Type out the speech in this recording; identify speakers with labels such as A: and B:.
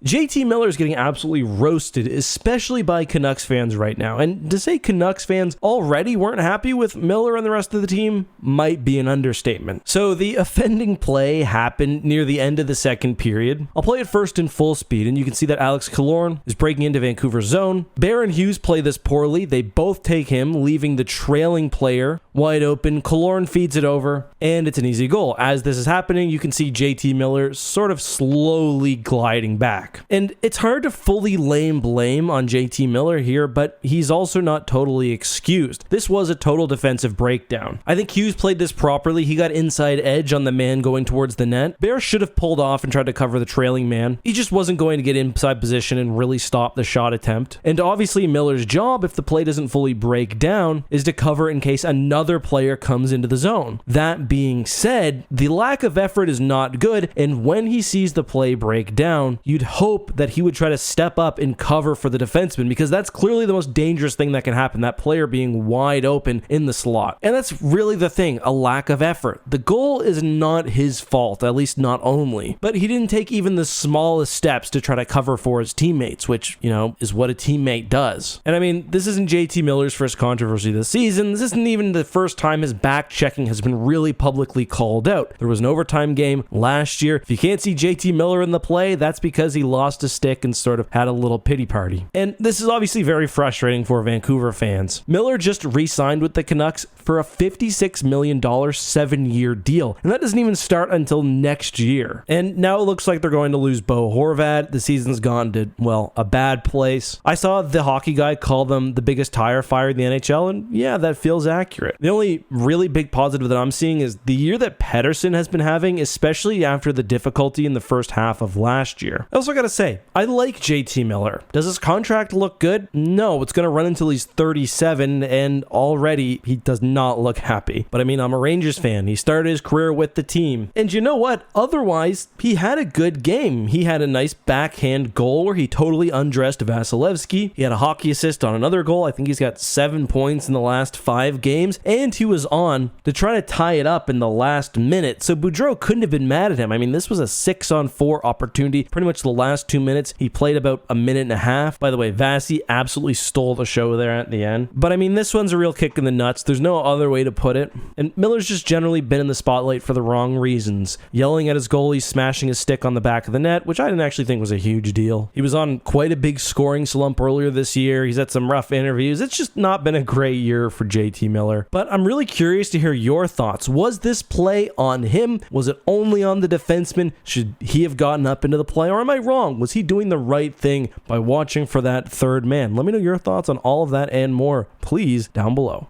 A: JT Miller is getting absolutely roasted, especially by Canucks fans right now. And to say Canucks fans already weren't happy with Miller and the rest of the team might be an understatement. So the offending play happened near the end of the second period. I'll play it first in full speed, and you can see that Alex Killorn is breaking into Vancouver's zone. Bear and Hughes play this poorly. They both take him, leaving the trailing player wide open. Killorn feeds it over, and it's an easy goal. As this is happening, you can see JT Miller sort of slowly gliding back. And it's hard to fully lay blame on JT Miller here, but he's also not totally excused. This was a total defensive breakdown. I think Hughes played this properly. He got inside edge on the man going towards the net. Bear should have pulled off and tried to cover the trailing man. He just wasn't going to get inside position and really stop the shot attempt. And obviously Miller's job, if the play doesn't fully break down, is to cover in case another player comes into the zone. That being said, the lack of effort is not good, and when he sees the play break down, you'd hope that he would try to step up and cover for the defenseman, because that's clearly the most dangerous thing that can happen, that player being wide open in the slot. And that's really the thing, a lack of effort. The goal is not his fault, at least not only, but he didn't take even the smallest steps to try to cover for his teammates, which, is what a teammate does. And I mean, this isn't JT Miller's first controversy this season. This isn't even the first time his back checking has been really publicly called out. There was an overtime game last year. If you can't see JT Miller in the play, that's because he lost a stick and sort of had a little pity party. And this is obviously very frustrating for Vancouver fans. Miller just re-signed with the Canucks for a $56 million 7-year deal, and that doesn't even start until next year. And now it looks like they're going to lose Bo Horvat. The season's gone to, a bad place. I saw the hockey guy call them the biggest tire fire in the NHL, and yeah, that feels accurate. The only really big positive that I'm seeing is the year that Pettersson has been having, especially after the difficulty in the first half of last year. I also gotta say, I like JT Miller. Does his contract look good? No, it's gonna run until he's 37, and already he does not look happy. But I mean, I'm a Rangers fan. He started his career with the team. And you know what? Otherwise, he had a good game. He had a nice backhand goal where he totally undressed Vasilevsky. He had a hockey assist on another goal. I think he's got 7 points in the last 5 games. And he was on to try to tie it up in the last minute. So Boudreau couldn't have been mad at him. I mean, this was a 6-on-4 opportunity. Pretty much the last 2 minutes. He played about a minute and a half. By the way, Vasi absolutely stole the show there at the end. But I mean, this one's a real kick in the nuts. There's no other way to put it. And Miller's just generally been in the spotlight for the wrong reasons. Yelling at his goalie, smashing his stick on the back of the net, which I didn't actually think was a huge deal. He was on quite a big scoring slump earlier this year. He's had some rough interviews. It's just not been a great year for JT Miller. But I'm really curious to hear your thoughts. Was this play on him? Was it only on the defenseman? Should he have gotten up into the play? Or am I wrong? Was he doing the right thing by watching for that third man? Let me know your thoughts on all of that and more, please, down below.